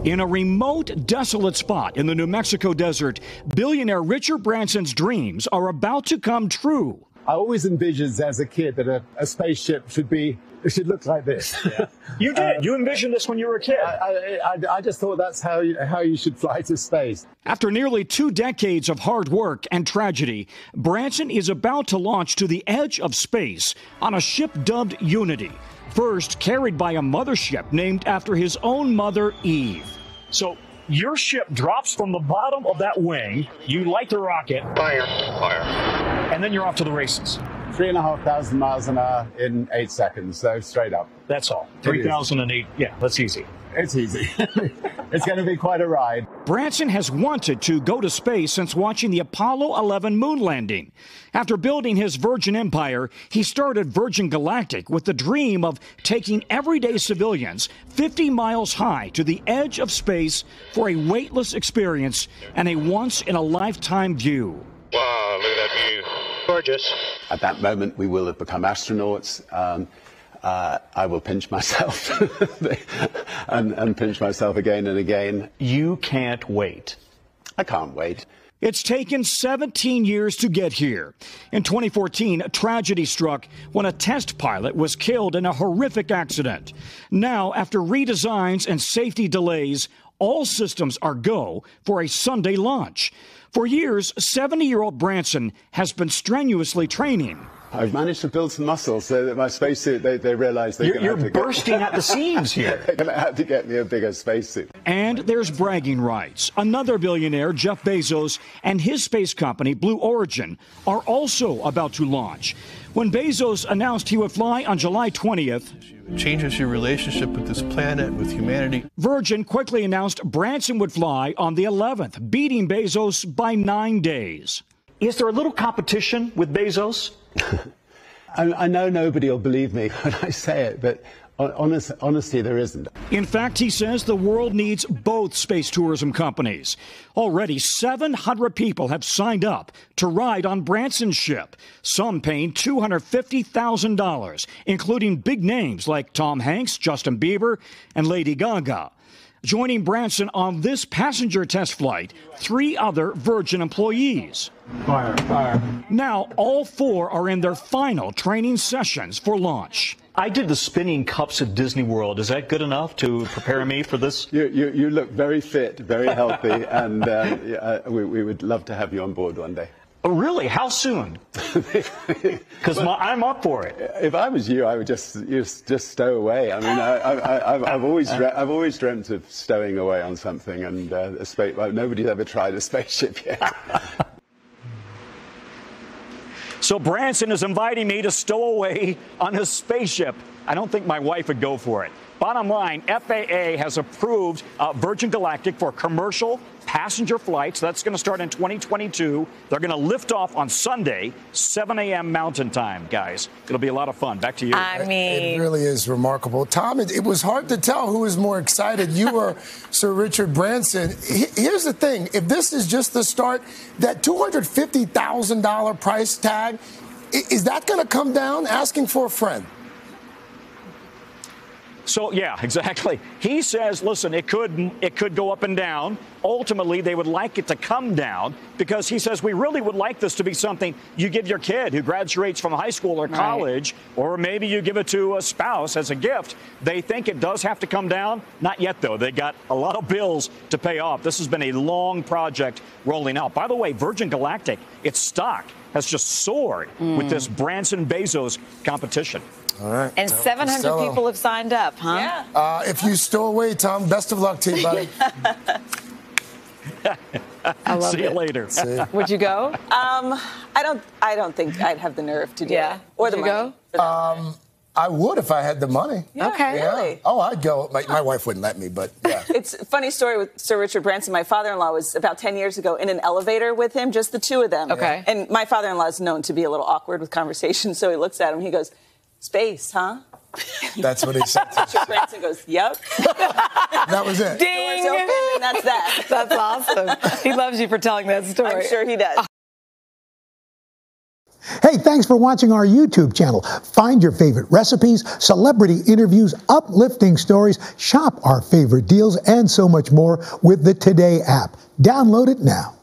In a remote, desolate spot in the New Mexico desert, billionaire Richard Branson's dreams are about to come true. I always envisioned as a kid that a spaceship should look like this. Yeah. You did. You envisioned this when you were a kid. I just thought that's how you should fly to space. After nearly 2 decades of hard work and tragedy, Branson is about to launch to the edge of space on a ship dubbed Unity, first carried by a mothership named after his own mother, Eve. So your ship drops from the bottom of that wing, you light the rocket, fire, and then you're off to the races. 3,500 miles an hour in 8 seconds, so straight up. That's all. 3,008. Yeah, that's easy. It's easy. It's going to be quite a ride. Branson has wanted to go to space since watching the Apollo 11 moon landing. After building his Virgin Empire, he started Virgin Galactic with the dream of taking everyday civilians 50 miles high to the edge of space for a weightless experience and a once-in-a-lifetime view. Wow, look at that view. Gorgeous. At that moment, we will have become astronauts. I will pinch myself and pinch myself again and again. You can't wait. I can't wait. It's taken 17 years to get here. In 2014, a tragedy struck when a test pilot was killed in a horrific accident. Now, after redesigns and safety delays, all systems are go for a Sunday launch. For years, 70-year-old Branson has been strenuously training. I've managed to build some muscle so that my spacesuit, they realize they're going to have to You're bursting at the seams here. They're going to have to get me a bigger spacesuit. And there's bragging rights. Another billionaire, Jeff Bezos, and his space company, Blue Origin, are also about to launch. When Bezos announced he would fly on July 20th, it changes your relationship with this planet, with humanity. Virgin quickly announced Branson would fly on the 11th, beating Bezos by 9 days. Is there a little competition with Bezos? I know nobody will believe me when I say it, but honestly, there isn't. In fact, he says the world needs both space tourism companies. Already, 700 people have signed up to ride on Branson's ship, some paying $250,000, including big names like Tom Hanks, Justin Bieber, and Lady Gaga. Joining Branson on this passenger test flight, 3 other Virgin employees. Fire. Now, all 4 are in their final training sessions for launch. I did the spinning cups at Disney World. Is that good enough to prepare me for this? You look very fit, very healthy, and we would love to have you on board one day. Oh, really? How soon? Because I'm up for it. If I was you, I would just stow away. I mean, I've always dreamt of stowing away on something, and nobody's ever tried a spaceship yet. So Branson is inviting me to stow away on his spaceship. I don't think my wife would go for it. Bottom line, FAA has approved Virgin Galactic for commercial passenger flights. That's going to start in 2022. They're going to lift off on Sunday, 7 a.m. Mountain Time, guys. It'll be a lot of fun. Back to you. It really is remarkable. Tom, it was hard to tell who was more excited, you or Sir Richard Branson. Here's the thing. If this is just the start, that $250,000 price tag, is that going to come down? Asking for a friend. So, yeah, exactly. He says, listen, it could go up and down. Ultimately, they would like it to come down because he says we really would like this to be something you give your kid who graduates from high school or college, or maybe you give it to a spouse as a gift. They think it does have to come down. Not yet, though. They got a lot of bills to pay off. This has been a long project rolling out. By the way, Virgin Galactic, its stock has just soared with this Branson-Bezos competition. All right. And 700 people have signed up, huh? Yeah. If you stow away, Tom, best of luck to you, buddy. I love See you later. Would you go? I don't think I'd have the nerve to do it. Or the money. I would if I had the money. Yeah, okay. Yeah. Really? Oh, I'd go. My wife wouldn't let me, but yeah. It's a funny story with Sir Richard Branson. My father-in-law was about 10 years ago in an elevator with him, just the two of them. Okay. And my father-in-law is known to be a little awkward with conversation, so he looks at him, he goes, space, huh? That's what he said. Richard Branson goes, yep. That was it. Ding! Doors open, and that's that. That's awesome. He loves you for telling that story. I'm sure he does. Hey, thanks for watching our YouTube channel. Find your favorite recipes, celebrity interviews, uplifting stories, shop our favorite deals, and so much more with the Today app. Download it now.